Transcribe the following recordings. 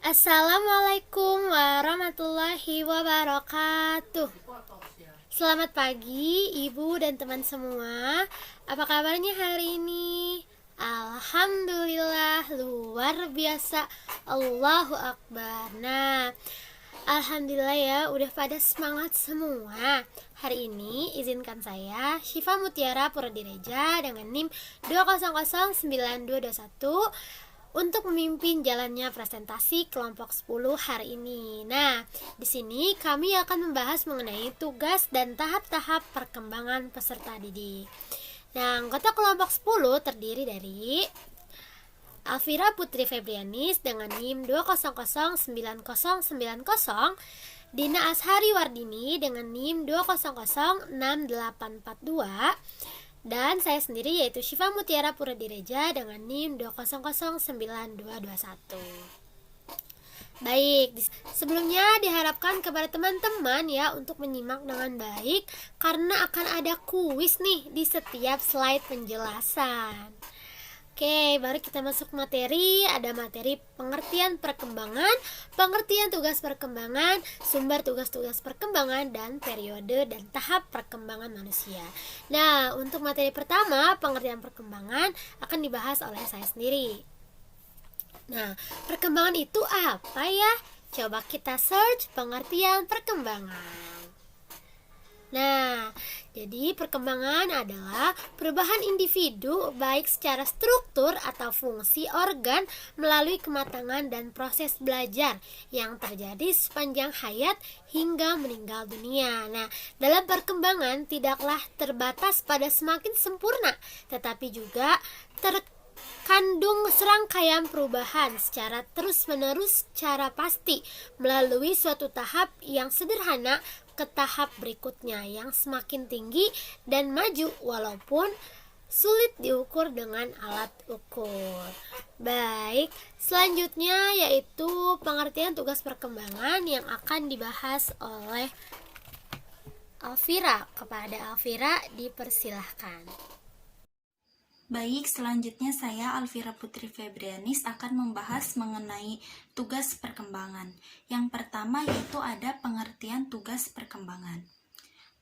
Assalamualaikum warahmatullahi wabarakatuh. Selamat pagi Ibu dan teman semua. Apa kabarnya hari ini? Alhamdulillah, luar biasa. Allahu Akbar. Nah, Alhamdulillah ya, udah pada semangat semua. Hari ini izinkan saya Syifa Mutiara Puradireja dengan NIM 2009221 untuk memimpin jalannya presentasi kelompok 10 hari ini. Nah, di sini kami akan membahas mengenai tugas dan tahap-tahap perkembangan peserta didik. Nah, anggota kelompok 10 terdiri dari Alfira Putri Febrianis dengan NIM 2009090, Dina Ashari Wardini dengan NIM 2006842, dan saya sendiri yaitu Syifa Mutiara Puradireja dengan NIM 2009221. Baik, sebelumnya diharapkan kepada teman-teman ya untuk menyimak dengan baik karena akan ada kuis nih di setiap slide penjelasan. Oke, baru kita masuk materi. Ada materi pengertian perkembangan, pengertian tugas perkembangan, sumber tugas-tugas perkembangan, dan periode dan tahap perkembangan manusia. Nah, untuk materi pertama, pengertian perkembangan akan dibahas oleh saya sendiri. Nah, perkembangan itu apa ya? Coba kita search pengertian perkembangan. Nah, jadi perkembangan adalah perubahan individu baik secara struktur atau fungsi organ melalui kematangan dan proses belajar yang terjadi sepanjang hayat hingga meninggal dunia. Nah, dalam perkembangan tidaklah terbatas pada semakin sempurna, tetapi juga terkandung serangkaian perubahan secara terus-menerus secara pasti melalui suatu tahap yang sederhana ke tahap berikutnya yang semakin tinggi dan maju walaupun sulit diukur dengan alat ukur. Baik, selanjutnya yaitu pengertian tugas perkembangan yang akan dibahas oleh Alfira. Kepada Alfira dipersilahkan. Baik, selanjutnya saya Alfira Putri Febrianis akan membahas mengenai tugas perkembangan. Yang pertama yaitu ada pengertian tugas perkembangan.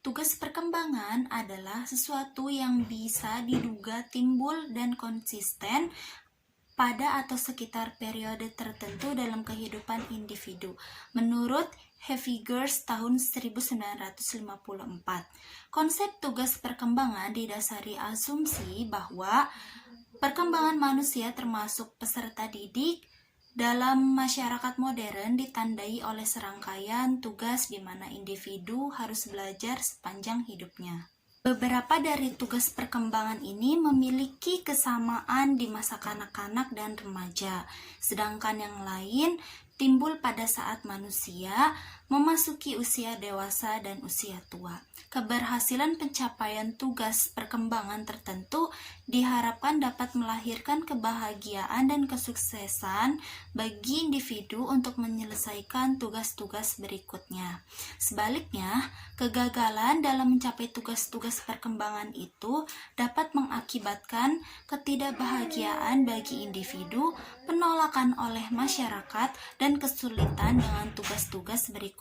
Tugas perkembangan adalah sesuatu yang bisa diduga timbul dan konsisten pada atau sekitar periode tertentu dalam kehidupan individu. Menurut Hevigers tahun 1954. Konsep tugas perkembangan didasari asumsi bahwa perkembangan manusia termasuk peserta didik dalam masyarakat modern ditandai oleh serangkaian tugas di mana individu harus belajar sepanjang hidupnya. Beberapa dari tugas perkembangan ini memiliki kesamaan di masa kanak-kanak dan remaja, sedangkan yang lain timbul pada saat manusia memasuki usia dewasa dan usia tua. Keberhasilan pencapaian tugas perkembangan tertentu diharapkan dapat melahirkan kebahagiaan dan kesuksesan bagi individu untuk menyelesaikan tugas-tugas berikutnya. Sebaliknya, kegagalan dalam mencapai tugas-tugas perkembangan itu dapat mengakibatkan ketidakbahagiaan bagi individu, penolakan oleh masyarakat, dan kesulitan dengan tugas-tugas berikutnya.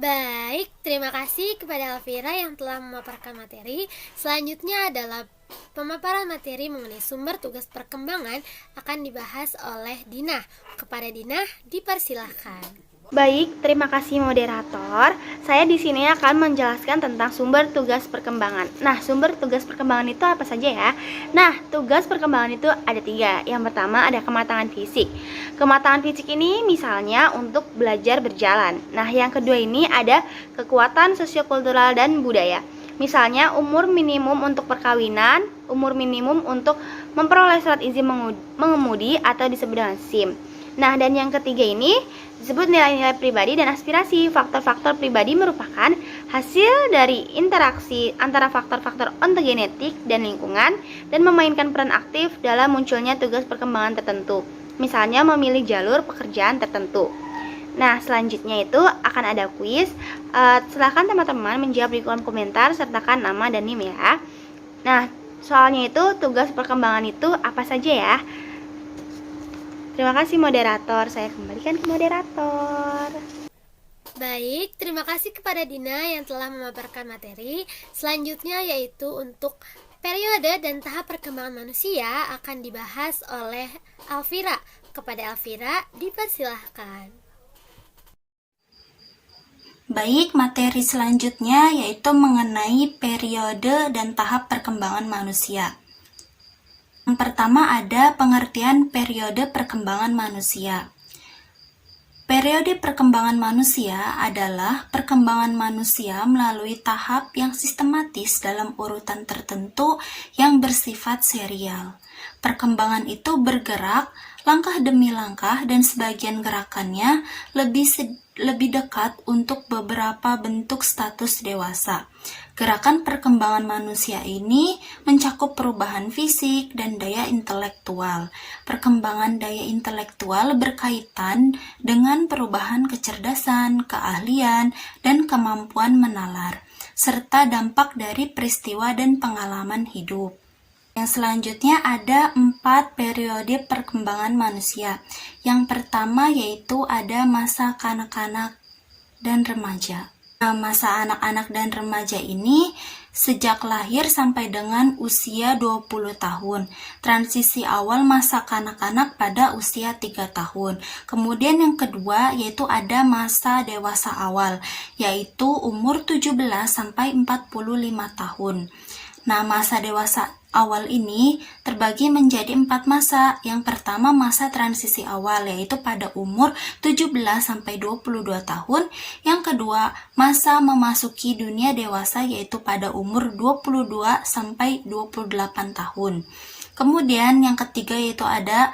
Baik, terima kasih kepada Alfira yang telah memaparkan materi. Selanjutnya adalah pemaparan materi mengenai sumber tugas perkembangan akan dibahas oleh Dina. Kepada Dina dipersilahkan. Baik, terima kasih moderator. Saya di sini akan menjelaskan tentang sumber tugas perkembangan. Nah, sumber tugas perkembangan itu apa saja ya? Nah, tugas perkembangan itu ada 3. Yang pertama ada kematangan fisik. Kematangan fisik ini misalnya untuk belajar berjalan. Nah, yang kedua ini ada kekuatan sosiokultural dan budaya. Misalnya umur minimum untuk perkawinan, umur minimum untuk memperoleh surat izin mengemudi atau disebut dengan SIM. Nah, dan yang ketiga ini disebut nilai-nilai pribadi dan aspirasi. Faktor-faktor pribadi merupakan hasil dari interaksi antara faktor-faktor ontogenetik dan lingkungan dan memainkan peran aktif dalam munculnya tugas perkembangan tertentu. Misalnya memilih jalur pekerjaan tertentu. Nah, selanjutnya itu akan ada kuis. Silahkan teman-teman menjawab di kolom komentar sertakan nama dan NIM ya. Nah, soalnya itu tugas perkembangan itu apa saja ya? Terima kasih moderator, saya kembalikan ke moderator. Baik, terima kasih kepada Dina yang telah memaparkan materi. Selanjutnya yaitu untuk periode dan tahap perkembangan manusia akan dibahas oleh Alvira. Kepada Alvira, dipersilahkan. Baik, materi selanjutnya yaitu mengenai periode dan tahap perkembangan manusia. Yang pertama ada pengertian periode perkembangan manusia. Periode perkembangan manusia adalah perkembangan manusia melalui tahap yang sistematis dalam urutan tertentu yang bersifat serial. Perkembangan itu bergerak langkah demi langkah dan sebagian gerakannya lebih dekat untuk beberapa bentuk status dewasa. Gerakan perkembangan manusia ini mencakup perubahan fisik dan daya intelektual. Perkembangan daya intelektual berkaitan dengan perubahan kecerdasan, keahlian, dan kemampuan menalar, serta dampak dari peristiwa dan pengalaman hidup. Yang selanjutnya ada 4 periode perkembangan manusia. Yang pertama yaitu ada masa kanak-kanak dan remaja. Nah, masa anak-anak dan remaja ini sejak lahir sampai dengan usia 20 tahun. Transisi awal masa kanak-kanak pada usia 3 tahun. Kemudian yang kedua yaitu ada masa dewasa awal, yaitu umur 17 sampai 45 tahun. Nah, masa dewasa awal ini terbagi menjadi 4 masa. Yang pertama masa transisi awal, yaitu pada umur 17 sampai 22 tahun. Yang kedua masa memasuki dunia dewasa, yaitu pada umur 22 sampai 28 tahun. Kemudian yang ketiga yaitu ada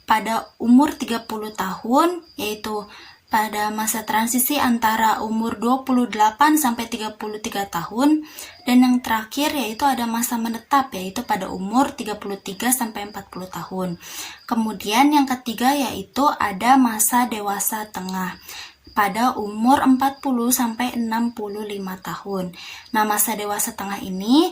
pada umur 30 tahun, yaitu pada masa transisi antara umur 28 sampai 33 tahun. Dan yang terakhir yaitu ada masa menetap, yaitu pada umur 33 sampai 40 tahun. Kemudian yang ketiga yaitu ada masa dewasa tengah pada umur 40 sampai 65 tahun. Nah, masa dewasa tengah ini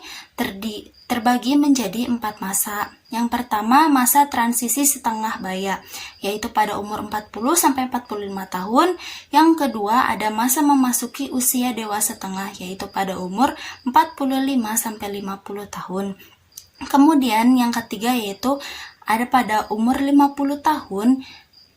terbagi menjadi 4 masa. Yang pertama, masa transisi setengah baya, yaitu pada umur 40 sampai 45 tahun. Yang kedua, ada masa memasuki usia dewasa tengah, yaitu pada umur 45 sampai 50 tahun. Kemudian yang ketiga yaitu ada pada umur 50 tahun,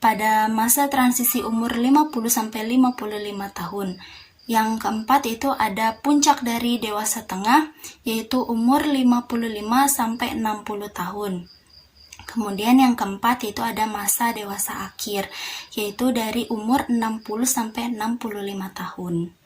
pada masa transisi umur 50 sampai 55 tahun. Yang keempat itu ada puncak dari dewasa tengah, yaitu umur 55 sampai 60 tahun. Kemudian yang keempat itu ada masa dewasa akhir, yaitu dari umur 60 sampai 65 tahun.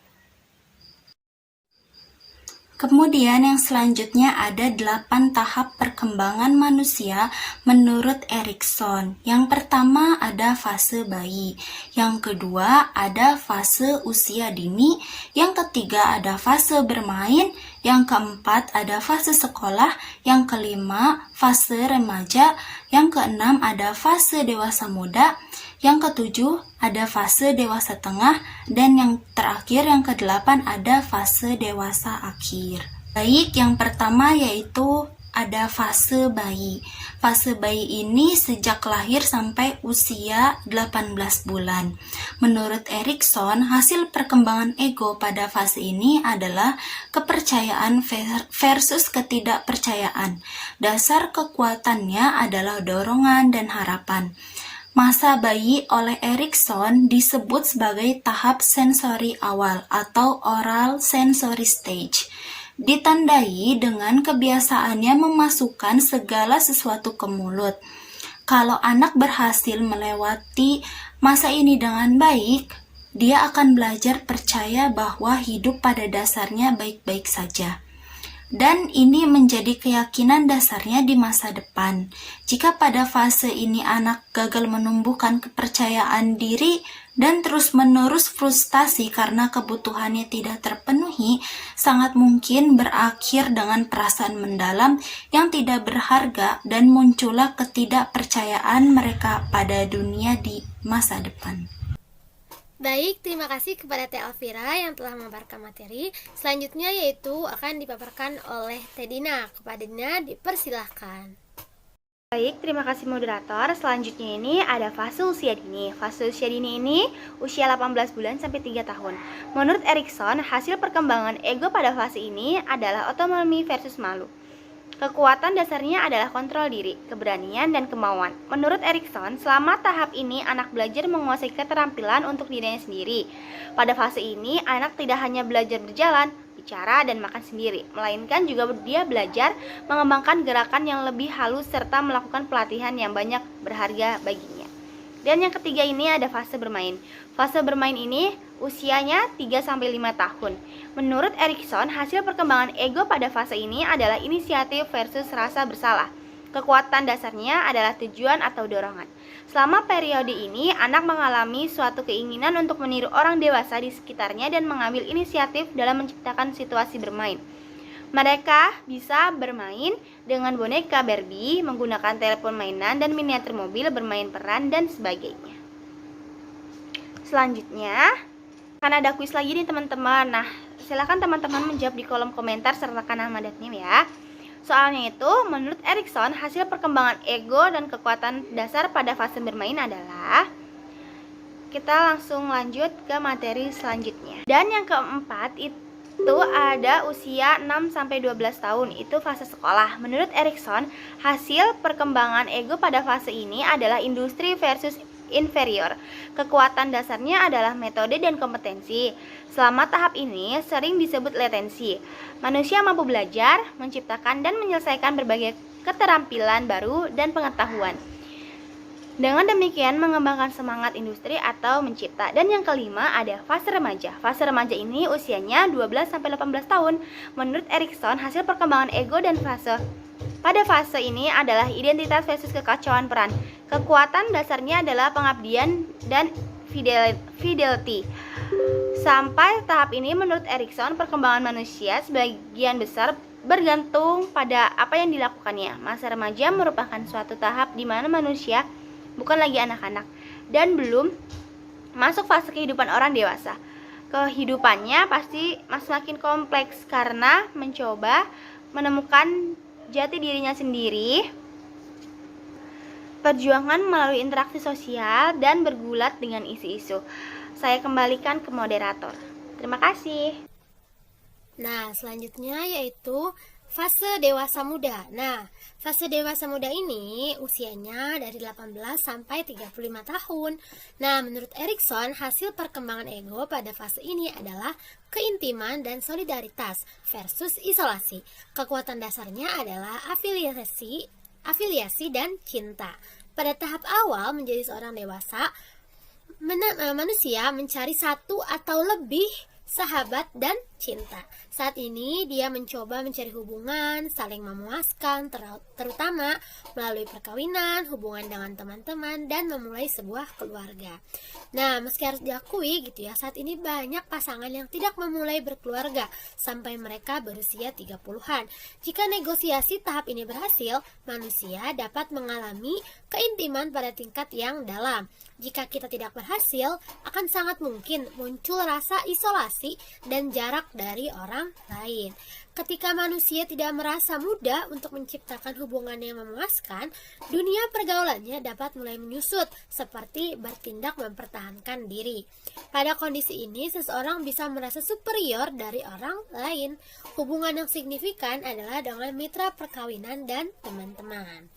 Kemudian yang selanjutnya ada 8 tahap perkembangan manusia menurut Erikson. Yang pertama ada fase bayi, yang kedua ada fase usia dini, yang ketiga ada fase bermain, yang keempat ada fase sekolah, yang kelima fase remaja, yang keenam ada fase dewasa muda, yang ketujuh ada fase dewasa tengah, dan yang terakhir yang kedelapan ada fase dewasa akhir. Baik, yang pertama yaitu ada fase bayi. Fase bayi ini sejak lahir sampai usia 18 bulan. Menurut Erikson, hasil perkembangan ego pada fase ini adalah kepercayaan versus ketidakpercayaan. Dasar kekuatannya adalah dorongan dan harapan. Masa bayi oleh Erikson disebut sebagai tahap sensori awal atau oral sensory stage. Ditandai dengan kebiasaannya memasukkan segala sesuatu ke mulut. Kalau anak berhasil melewati masa ini dengan baik, dia akan belajar percaya bahwa hidup pada dasarnya baik-baik saja. Dan ini menjadi keyakinan dasarnya di masa depan. Jika pada fase ini anak gagal menumbuhkan kepercayaan diri dan terus-menerus frustasi karena kebutuhannya tidak terpenuhi, sangat mungkin berakhir dengan perasaan mendalam yang tidak berharga dan muncullah ketidakpercayaan mereka pada dunia di masa depan. Baik, terima kasih kepada Teh Alvira yang telah memaparkan materi. Selanjutnya yaitu akan dipaparkan oleh Teh Dina. Kepada Dina dipersilahkan. Baik, terima kasih moderator. Selanjutnya ini ada fase usia dini. Fase usia dini ini usia 18 bulan sampai 3 tahun. Menurut Erikson, hasil perkembangan ego pada fase ini adalah otonomi versus malu. Kekuatan dasarnya adalah kontrol diri, keberanian, dan kemauan. Menurut Erikson, selama tahap ini anak belajar menguasai keterampilan untuk dirinya sendiri. Pada fase ini, anak tidak hanya belajar berjalan, bicara, dan makan sendiri, melainkan juga dia belajar mengembangkan gerakan yang lebih halus serta melakukan pelatihan yang banyak berharga baginya. Dan yang ketiga ini ada fase bermain. Fase bermain ini usianya 3-5 tahun. Menurut Erikson, hasil perkembangan ego pada fase ini adalah inisiatif versus rasa bersalah. Kekuatan dasarnya adalah tujuan atau dorongan. Selama periode ini, anak mengalami suatu keinginan untuk meniru orang dewasa di sekitarnya dan mengambil inisiatif dalam menciptakan situasi bermain. Mereka bisa bermain dengan boneka Barbie, menggunakan telepon mainan dan miniatur mobil, bermain peran, dan sebagainya. Selanjutnya, akan ada kuis lagi nih teman-teman. Nah, silakan teman-teman menjawab di kolom komentar sertakan nama dan NIM ya. Soalnya itu, menurut Erikson, hasil perkembangan ego dan kekuatan dasar pada fase bermain adalah... Kita langsung lanjut ke materi selanjutnya. Dan yang keempat itu ada usia 6-12 tahun, itu fase sekolah. Menurut Erikson, hasil perkembangan ego pada fase ini adalah industri versus inferior. Kekuatan dasarnya adalah metode dan kompetensi. Selama tahap ini sering disebut latensi. Manusia mampu belajar, menciptakan dan menyelesaikan berbagai keterampilan baru dan pengetahuan. Dengan demikian mengembangkan semangat industri atau mencipta. Dan yang kelima ada fase remaja. Fase remaja ini usianya 12-18 tahun. Menurut Erikson, hasil perkembangan ego dan pada fase ini adalah identitas versus kekacauan peran. Kekuatan dasarnya adalah pengabdian dan fidelity. Sampai tahap ini menurut Erikson, perkembangan manusia sebagian besar bergantung pada apa yang dilakukannya. Masa remaja merupakan suatu tahap di mana manusia bukan lagi anak-anak dan belum masuk fase kehidupan orang dewasa. Kehidupannya pasti semakin kompleks karena mencoba menemukan jati dirinya sendiri, perjuangan melalui interaksi sosial, dan bergulat dengan isu-isu. Saya kembalikan ke moderator. Terima kasih. Nah, selanjutnya yaitu fase dewasa muda. Nah, fase dewasa muda ini usianya dari 18 sampai 35 tahun. Nah, menurut Erikson, hasil perkembangan ego pada fase ini adalah keintiman dan solidaritas versus isolasi. Kekuatan dasarnya adalah afiliasi dan cinta. Pada tahap awal menjadi seorang dewasa, manusia mencari satu atau lebih sahabat dan cinta. Saat ini dia mencoba mencari hubungan saling memuaskan, terutama melalui perkawinan, hubungan dengan teman-teman, dan memulai sebuah keluarga. Nah, meski harus diakui gitu ya, saat ini banyak pasangan yang tidak memulai berkeluarga sampai mereka berusia 30-an. Jika negosiasi tahap ini berhasil, manusia dapat mengalami keintiman pada tingkat yang dalam. Jika kita tidak berhasil, akan sangat mungkin muncul rasa isolasi dan jarak dari orang lain. Ketika manusia tidak merasa mudah untuk menciptakan hubungan yang memuaskan, dunia pergaulannya dapat mulai menyusut, seperti bertindak mempertahankan diri. Pada kondisi ini, seseorang bisa merasa superior dari orang lain. Hubungan yang signifikan adalah dengan mitra perkawinan dan teman-teman.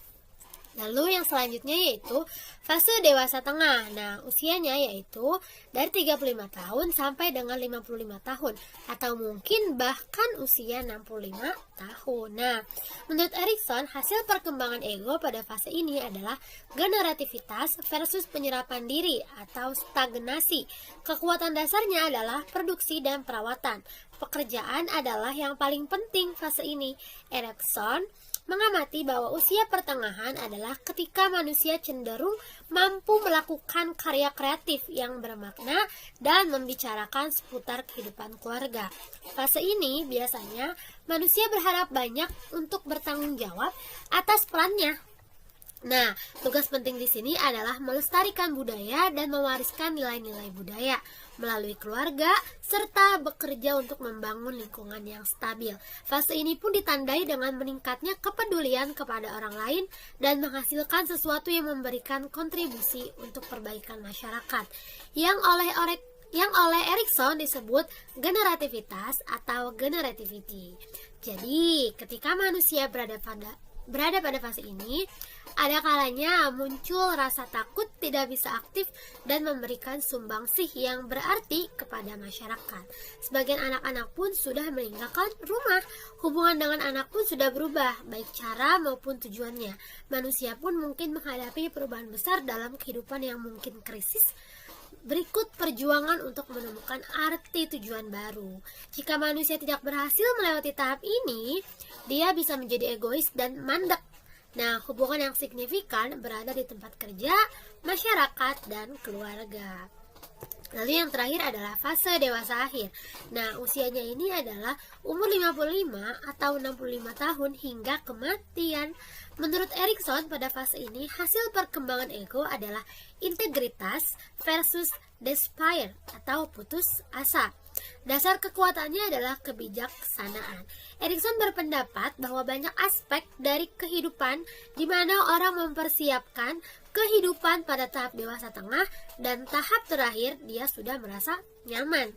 Lalu yang selanjutnya yaitu fase dewasa tengah. Nah, usianya yaitu dari 35 tahun sampai dengan 55 tahun atau mungkin bahkan usia 65 tahun. Nah, menurut Erikson, hasil perkembangan ego pada fase ini adalah generativitas versus penyerapan diri atau stagnasi. Kekuatan dasarnya adalah produksi dan perawatan. Pekerjaan adalah yang paling penting fase ini. Erikson mengamati bahwa usia pertengahan adalah ketika manusia cenderung mampu melakukan karya kreatif yang bermakna dan membicarakan seputar kehidupan keluarga. Fase ini biasanya manusia berharap banyak untuk bertanggung jawab atas perannya Nah, tugas penting di sini adalah melestarikan budaya dan mewariskan nilai-nilai budaya melalui keluarga, serta bekerja untuk membangun lingkungan yang stabil. Fase ini pun ditandai dengan meningkatnya kepedulian kepada orang lain dan menghasilkan sesuatu yang memberikan kontribusi untuk perbaikan masyarakat, yang oleh Erikson disebut generativitas atau generativity. Jadi, ketika manusia berada pada fase ini, ada kalanya muncul rasa takut tidak bisa aktif dan memberikan sumbangsih yang berarti kepada masyarakat. Sebagian anak-anak pun sudah meninggalkan rumah. Hubungan dengan anak pun sudah berubah, baik cara maupun tujuannya. Manusia pun mungkin menghadapi perubahan besar dalam kehidupan yang mungkin krisis. Berikut perjuangan untuk menemukan arti tujuan baru. Jika manusia tidak berhasil melewati tahap ini, dia bisa menjadi egois dan mandek. Nah, hubungan yang signifikan berada di tempat kerja, masyarakat, dan keluarga. Lalu yang terakhir adalah fase dewasa akhir. Nah, usianya ini adalah umur 55 atau 65 tahun hingga kematian. Menurut Erikson, pada fase ini hasil perkembangan ego adalah integritas versus despair atau putus asa. Dasar kekuatannya adalah kebijaksanaan. Erikson berpendapat bahwa banyak aspek dari kehidupan di mana orang mempersiapkan kehidupan pada tahap dewasa tengah dan tahap terakhir dia sudah merasa nyaman.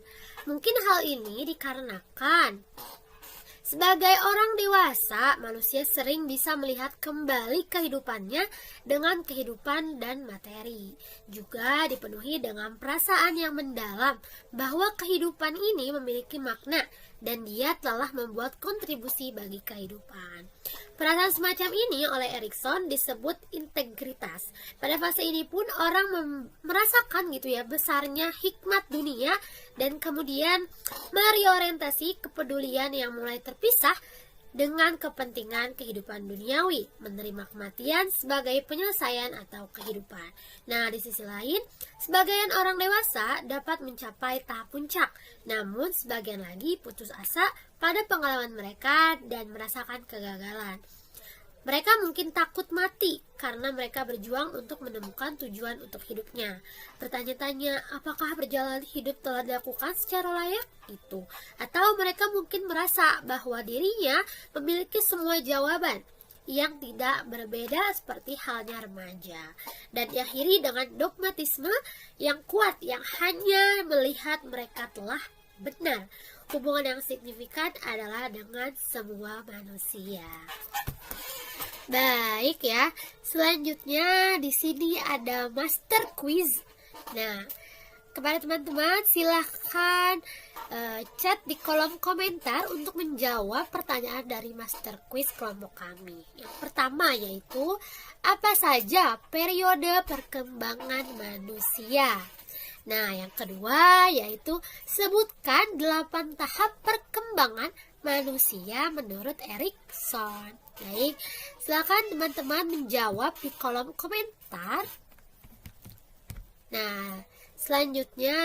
Mungkin hal ini dikarenakan sebagai orang dewasa, manusia sering bisa melihat kembali kehidupannya dengan kehidupan dan materi. Juga dipenuhi dengan perasaan yang mendalam bahwa kehidupan ini memiliki makna dan dia telah membuat kontribusi bagi kehidupan. Perasaan semacam ini oleh Erikson disebut integritas. Pada fase ini pun orang merasakan besarnya hikmat dunia dan kemudian mereorientasi kepedulian yang mulai terpisah dengan kepentingan kehidupan duniawi, menerima kematian sebagai penyelesaian atau kehidupan. Nah, di sisi lain, sebagian orang dewasa dapat mencapai tahap puncak, namun sebagian lagi putus asa pada pengalaman mereka dan merasakan kegagalan. Mereka mungkin takut mati karena mereka berjuang untuk menemukan tujuan untuk hidupnya. Bertanya-tanya, apakah perjalanan hidup telah dilakukan secara layak? Itu. Atau mereka mungkin merasa bahwa dirinya memiliki semua jawaban yang tidak berbeda seperti halnya remaja. Dan diakhiri dengan dogmatisme yang kuat yang hanya melihat mereka telah benar. Hubungan yang signifikan adalah dengan semua manusia. Baik ya, selanjutnya di sini ada master quiz. Nah, kepada teman-teman silahkan chat di kolom komentar untuk menjawab pertanyaan dari master quiz kelompok kami. Yang pertama yaitu, apa saja periode perkembangan manusia? Nah, yang kedua yaitu, sebutkan 8 tahap perkembangan manusia menurut Erikson. Baik, silakan teman-teman menjawab di kolom komentar. Nah, selanjutnya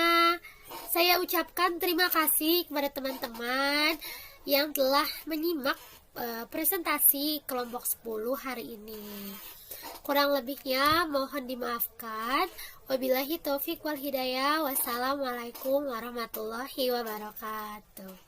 saya ucapkan terima kasih kepada teman-teman yang telah menyimak presentasi kelompok 10 hari ini. Kurang lebihnya mohon dimaafkan. Wabillahi taufik wal hidayah. Wassalamualaikum warahmatullahi wabarakatuh.